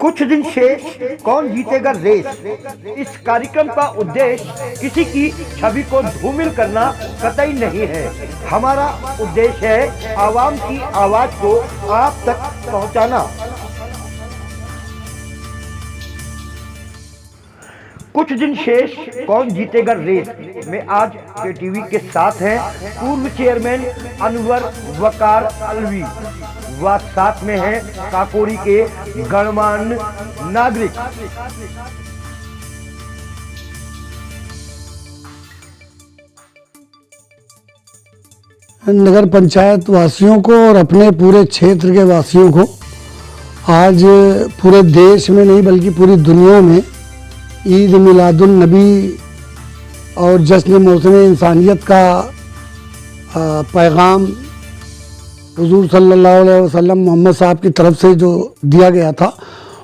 कुछ दिन शेष कौन जीतेगा रेस। इस कार्यक्रम का उद्देश्य किसी की छवि को धूमिल करना कतई नहीं है। हमारा उद्देश्य है आवाम की आवाज को आप तक पहुंचाना। कुछ दिन शेष कौन जीतेगा रेस में आज के टीवी के साथ हैं पूर्व चेयरमैन अनवर वकार अलवी व साथ में हैं काकोरी के गणमान्य नागरिक। नगर पंचायत वासियों को और अपने पूरे क्षेत्र के वासियों को आज पूरे देश में नहीं बल्कि पूरी दुनिया में ईद मिलादुन नबी और जश्न मौसम इंसानियत का पैगाम हुजूर सल्लल्लाहु अलैहि वसल्लम मोहम्मद साहब की तरफ से जो दिया गया था,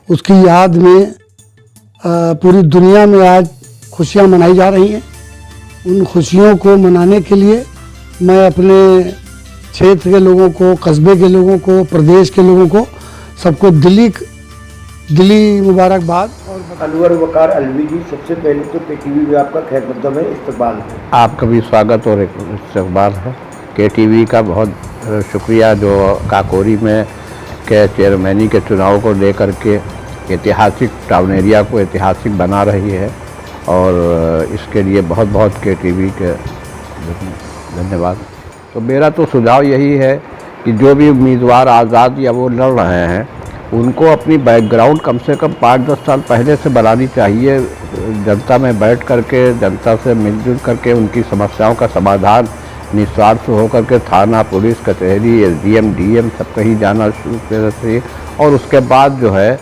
उसकी याद में पूरी दुनिया में आज खुशियां मनाई जा रही हैं। उन खुशियों को मनाने के लिए मैं अपने क्षेत्र के लोगों को, कस्बे के लोगों को, प्रदेश के लोगों को सबको दिली मुबारकबाद। और अनवर वकार अलवी जी, सबसे पहले तो KTV में आपका खैर मकदम है, इस्तकबाल है। आपका भी स्वागत और इस्तकबाल है। KTV का बहुत शुक्रिया जो काकोरी में के चेयरमैनी के चुनाव को लेकर के ऐतिहासिक टाउन एरिया को ऐतिहासिक बना रही है, और इसके लिए बहुत बहुत KTV के धन्यवाद। तो मेरा तो सुझाव यही है कि जो भी उम्मीदवार आज़ाद या वो लड़ रहे हैं, उनको अपनी बैकग्राउंड कम से कम 5-10 साल पहले से बनानी चाहिए। जनता में बैठ करके, जनता से मिलजुल करके उनकी समस्याओं का समाधान निस्वार्थ होकर के थाना, पुलिस, कचहरी, SDM, DM सब कहीं जाना शुरू कर चाहिए। और उसके बाद जो है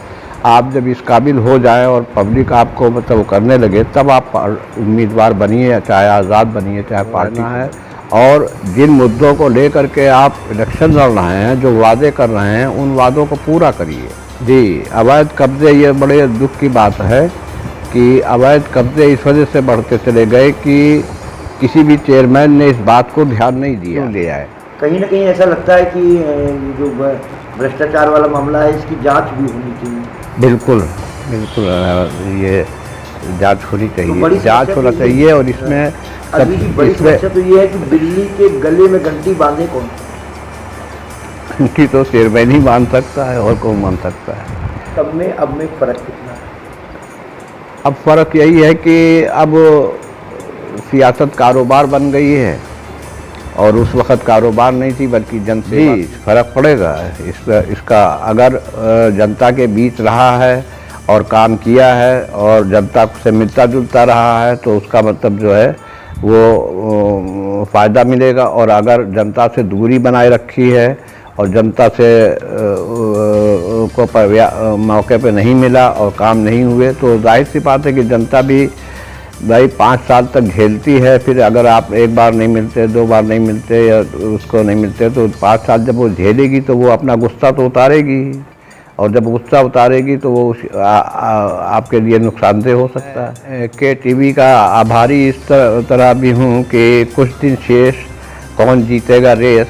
आप जब इस काबिल हो जाएं और पब्लिक आपको मतलब करने लगे, तब आप उम्मीदवार बनिए, चाहे आज़ाद बनिए, चाहे पार्टी है। और जिन मुद्दों को लेकर के आप इलेक्शन लड़ रहे हैं, जो वादे कर रहे हैं, उन वादों को पूरा करिए। जी, अवैध कब्जे, ये बड़े दुख की बात है कि अवैध कब्जे इस वजह से बढ़ते चले गए कि किसी भी चेयरमैन ने इस बात को ध्यान नहीं दिया है। कहीं ना कहीं ऐसा लगता है कि जो भ्रष्टाचार वाला मामला है, इसकी जांच भी होनी चाहिए। बिल्कुल बिल्कुल, ये जांच होनी चाहिए, जांच होना चाहिए। और इसमें अभी की बड़ी समस्या तो ये है कि बिल्ली के गले में घंटी बांधे कौन? घंटी तो चेयरमैन ही बांध सकता है, और कौन बांध सकता है। तब में अब में फ़र्क कितना है? अब फ़र्क यही है कि अब सियासत कारोबार बन गई है, और उस वक़्त कारोबार नहीं थी बल्कि जनसेवा। फ़र्क पड़ेगा इसका अगर जनता के बीच रहा है और काम किया है और जनता से मिलता जुलता रहा है, तो उसका मतलब जो है वो फ़ायदा मिलेगा। और अगर जनता से दूरी बनाए रखी है और जनता से को मौके पे नहीं मिला और काम नहीं हुए, तो जाहिर सी बात है कि जनता भी भाई 5 साल तक झेलती है। फिर अगर आप एक बार नहीं मिलते, 2 बार नहीं मिलते या उसको नहीं मिलते, तो 5 साल जब वो झेलेगी तो वो अपना गुस्सा तो उतारेगी, और जब गुस्सा उतारेगी तो वो आपके लिए नुकसानदेह हो सकता है। KTV का आभारी इस तरह भी हूँ कि कुछ दिन शेष कौन जीतेगा रेस,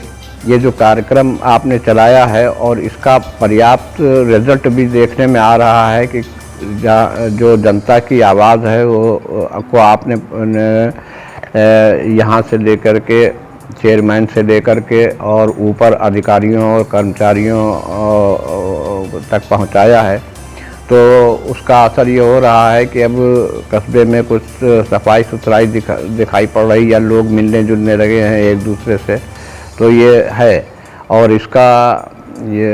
ये जो कार्यक्रम आपने चलाया है, और इसका पर्याप्त रिजल्ट भी देखने में आ रहा है कि जो जनता की आवाज़ है वो को आपने यहाँ से लेकर के, चेयरमैन से लेकर के और ऊपर अधिकारियों और कर्मचारियों तक पहुँचाया है। तो उसका असर ये हो रहा है कि अब कस्बे में कुछ सफाई सुथराई दिखाई पड़ रही है, लोग मिलने जुलने लगे हैं एक दूसरे से। तो ये है, और इसका ये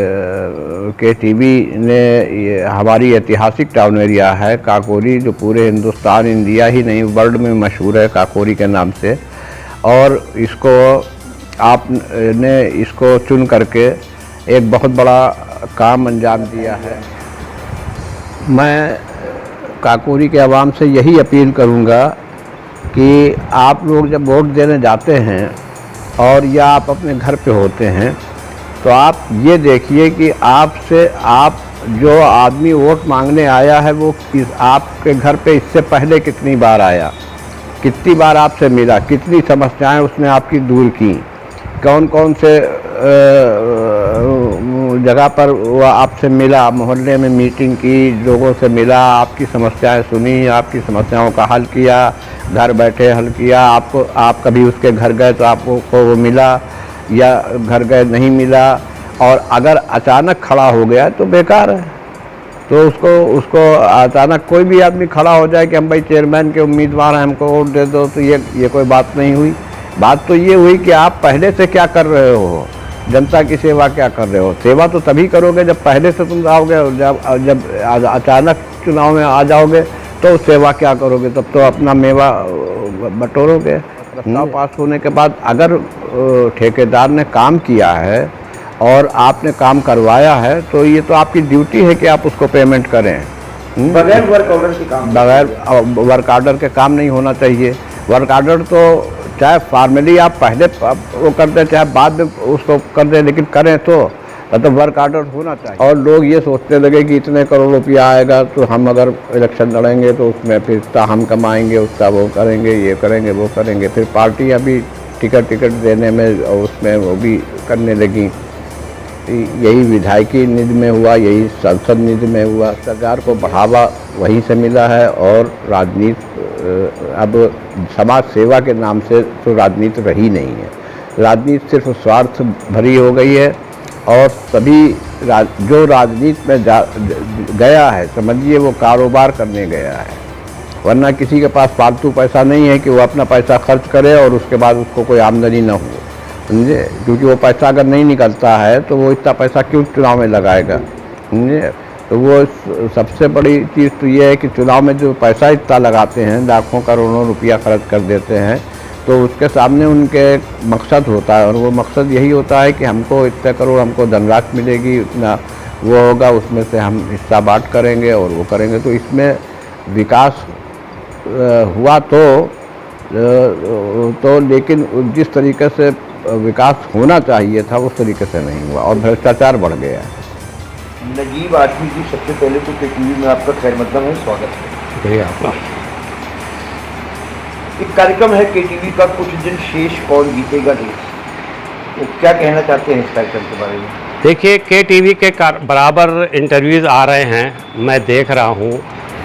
KTV ने, ये हमारी ऐतिहासिक टाउन एरिया है काकोरी, जो पूरे हिंदुस्तान, इंडिया ही नहीं वर्ल्ड में मशहूर है काकोरी के नाम से। और इसको आपने इसको चुन करके एक बहुत बड़ा काम अंजाम दिया है। मैं काकोरी के आवाम से यही अपील करूंगा कि आप लोग जब वोट देने जाते हैं और या आप अपने घर पे होते हैं, तो आप ये देखिए कि आपसे आप जो आदमी वोट मांगने आया है वो आपके घर पे इससे पहले कितनी बार आया, कितनी बार आपसे मिला, कितनी समस्याएं उसने आपकी दूर की, कौन कौन से जगह पर वो आपसे मिला, मोहल्ले में मीटिंग की, लोगों से मिला, आपकी समस्याएं सुनी, आपकी समस्याओं का हल किया, घर बैठे हल किया। आप कभी उसके घर गए तो आपको वो मिला, या घर गए नहीं मिला, और अगर अचानक खड़ा हो गया तो बेकार है। तो उसको अचानक कोई भी आदमी खड़ा हो जाए कि हम भाई चेयरमैन के उम्मीदवार हैं, हमको वोट दे दो, तो ये कोई बात नहीं हुई। बात तो ये हुई कि आप पहले से क्या कर रहे हो, जनता की सेवा क्या कर रहे हो। सेवा तो तभी करोगे जब पहले से तुम आओगे, जब अचानक चुनाव में आ जाओगे तो सेवा क्या करोगे, तब तो अपना मेवा बटोरोगे। प्रस्ताव पास होने के बाद अगर ठेकेदार ने काम किया है और आपने काम करवाया है तो ये तो आपकी ड्यूटी है कि आप उसको पेमेंट करें। बगैर वर्क ऑर्डर के काम, बगैर वर्क ऑर्डर के काम नहीं होना चाहिए। वर्क ऑर्डर तो चाहे फॉर्मली आप पहले वो कर दें चाहे बाद में उसको कर दें, लेकिन करें तो मतलब वर्क ऑर्डर होना चाहिए। और लोग ये सोचते लगे कि इतने करोड़ रुपया आएगा तो हम अगर इलेक्शन लड़ेंगे तो उसमें फिर इतना हम कमाएंगे, उसका वो करेंगे, ये करेंगे, वो करेंगे। फिर पार्टियाँ भी टिकट देने में और उसमें वो भी करने लगी। यही विधायकी निधि में हुआ, यही संसद निधि में हुआ। सरकार को बढ़ावा वहीं से मिला है। और राजनीति अब समाज सेवा के नाम से तो राजनीति रही नहीं है। राजनीति सिर्फ स्वार्थ भरी हो गई है। और सभी जो राजनीति में गया है, समझिए वो कारोबार करने गया है, वरना किसी के पास फालतू पैसा नहीं है कि वो अपना पैसा खर्च करे और उसके बाद उसको कोई आमदनी न हो, समझे। क्योंकि वो पैसा अगर नहीं निकलता है तो वो इतना पैसा क्यों चुनाव में लगाएगा, समझे। तो वो सबसे बड़ी चीज़ तो ये है कि चुनाव में जो पैसा इतना लगाते हैं, लाखों करोड़ों रुपया खर्च कर देते हैं, तो उसके सामने उनके मकसद होता है। और वो मकसद यही होता है कि हमको इतने करोड़ हमको धनराशि मिलेगी, इतना वो होगा, उसमें से हम हिस्सा बांट करेंगे और वो करेंगे। तो इसमें विकास हुआ तो लेकिन जिस तरीके से विकास होना चाहिए था उस तरीके से नहीं हुआ और भ्रष्टाचार बढ़ गया है। नजीब आजमी जी, सबसे पहले तो केटीवी में आपका खैर मकदम है, स्वागत है। आपका एक कार्यक्रम है केटीवी का, कुछ दिन शेष कौन जीतेगा रेस, तो क्या कहना चाहते हैं इस कार्यक्रम के बारे में? देखिए, केटीवी के बराबर इंटरव्यूज़ आ रहे हैं, मैं देख रहा हूं,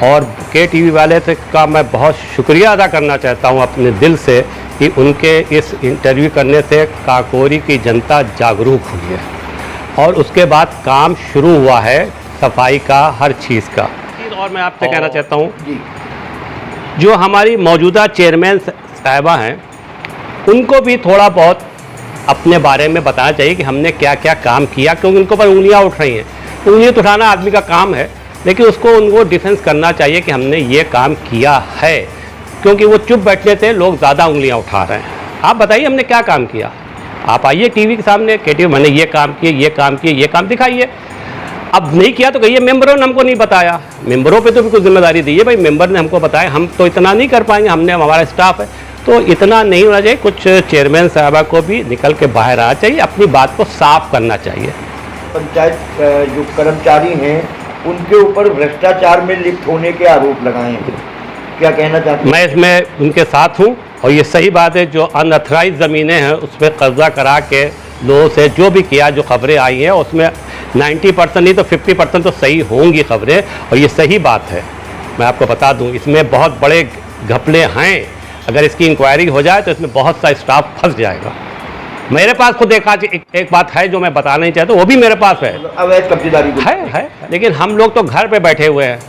और केटीवी वाले का मैं बहुत शुक्रिया अदा करना चाहता हूं अपने दिल से कि उनके इस इंटरव्यू करने से काकोरी की जनता जागरूक हुई है और उसके बाद काम शुरू हुआ है सफाई का, हर चीज़ का। और मैं आपसे कहना चाहता हूँ, जो हमारी मौजूदा चेयरमैन साहिबा हैं, उनको भी थोड़ा बहुत अपने बारे में बताना चाहिए कि हमने क्या क्या काम किया, क्योंकि उनके ऊपर उंगलियाँ उठ रही हैं। उंगलियाँ तो उठाना आदमी का काम है, लेकिन उनको डिफेंस करना चाहिए कि हमने ये काम किया है, क्योंकि वो चुप बैठने से लोग ज़्यादा उंगलियाँ उठा रहे हैं। आप बताइए हमने क्या काम किया। आप आइए टीवी के सामने, केटीवी मैंने ये काम किए, ये काम किए, ये काम दिखाइए। अब नहीं किया तो कहिए मेंबरों ने हमको नहीं बताया। मेंबरों पे तो भी कुछ जिम्मेदारी दी है, भाई मेंबर ने हमको बताया, हम तो इतना नहीं कर पाएंगे, हमने हमारा स्टाफ है, तो इतना नहीं होना चाहिए। कुछ चेयरमैन साहबा को भी निकल के बाहर आना चाहिए, अपनी बात को साफ करना चाहिए। पंचायत जो कर्मचारी हैं उनके ऊपर भ्रष्टाचार में लिप्त होने के आरोप लगाए हैं, क्या कहना चाहते हैं? मैं इसमें उनके साथ हूँ और ये सही बात है। जो अनअथराइज ज़मीनें हैं उस पर कब्जा करा के लोगों से जो भी किया, जो खबरें आई हैं उसमें 90% नहीं तो 50% तो सही होंगी खबरें, और ये सही बात है। मैं आपको बता दूं, इसमें बहुत बड़े घपले हैं। अगर इसकी इंक्वायरी हो जाए तो इसमें बहुत सा स्टाफ फंस जाएगा। मेरे पास खुद एक बात है जो मैं बताना नहीं चाहता, वो भी मेरे पास है, अवैध कब्जेदारी है। लेकिन हम लोग तो घर पे बैठे हुए हैं,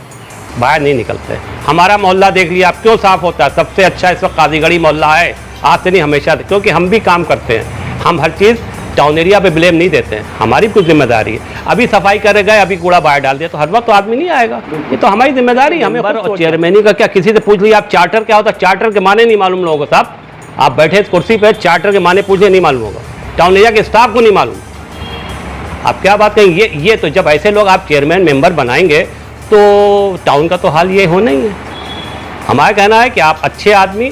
बाहर नहीं निकलते। हमारा मोहल्ला देख लिया आप, क्यों साफ होता है? सबसे अच्छा इस वक्त काजीगढ़ी मोहल्ला है, आज से नहीं हमेशा, क्योंकि हम भी काम करते हैं। हम हर चीज़ टाउन एरिया पे ब्लेम नहीं देते हैं, हमारी कुछ जिम्मेदारी है। अभी सफाई कर गए, अभी कूड़ा बाहर डाल दिया, तो हर वक्त तो आदमी नहीं आएगा, ये तो हमारी जिम्मेदारी है। हमें चेयरमैनी का क्या, किसी से पूछ लिया आप चार्टर क्या होता है, चार्टर के माने नहीं मालूम लोगों को साहब। आप बैठे इस कुर्सी पे, चार्टर के माने पूछे नहीं मालूम होगा, टाउन एरिया के स्टाफ को नहीं मालूम। आप क्या बात कहेंगे? ये तो जब ऐसे लोग आप चेयरमैन मेंबर बनाएंगे तो टाउन का तो हाल ये होना ही है। हमारा कहना है कि आप अच्छे आदमी,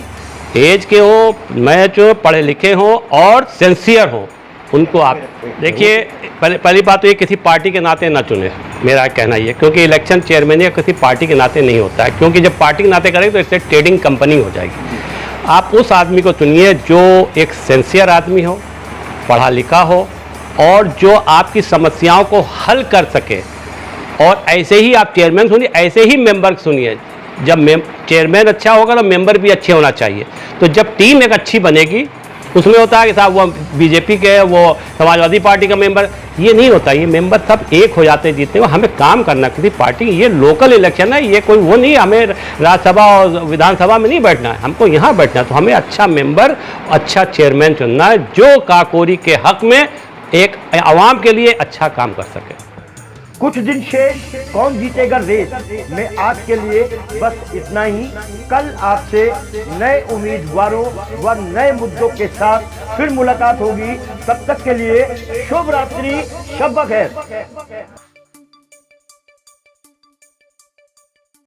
एज के हो, मैच हो, पढ़े लिखे हो और सिंसियर हो, उनको आप देखिए। पहली बात तो ये किसी पार्टी के नाते ना चुने, मेरा कहना ये, क्योंकि इलेक्शन चेयरमैन या किसी पार्टी के नाते नहीं होता है, क्योंकि जब पार्टी के नाते करेंगे तो इससे ट्रेडिंग कंपनी हो जाएगी। आप उस आदमी को चुनिए जो एक सिंसियर आदमी हो, पढ़ा लिखा हो और जो आपकी समस्याओं को हल कर सके। और ऐसे ही आप चेयरमैन सुनिए, ऐसे ही मेंबर सुनिए। जब चेयरमैन अच्छा होगा तो मेंबर भी अच्छे होना चाहिए। तो जब टीम एक अच्छी बनेगी, उसमें होता है कि साहब वो बीजेपी के, वो समाजवादी पार्टी का मेंबर, ये नहीं होता। ये मेंबर सब एक हो जाते जीतते हैं। हमें काम करना किसी पार्टी, ये लोकल इलेक्शन है, ये कोई वो नहीं, हमें राज्यसभा और विधानसभा में नहीं बैठना है, हमको यहाँ बैठना है। तो हमें अच्छा मेंबर, अच्छा चेयरमैन चुनना है जो काकोरी के हक में एक आवाम के लिए अच्छा काम कर सके। कुछ दिन शेष, कौन जीतेगा रेस में आज के लिए बस इतना ही। कल आपसे नए उम्मीदवारों व नए मुद्दों के साथ फिर मुलाकात होगी। तब तक के लिए शुभ रात्रि, शब बखैर।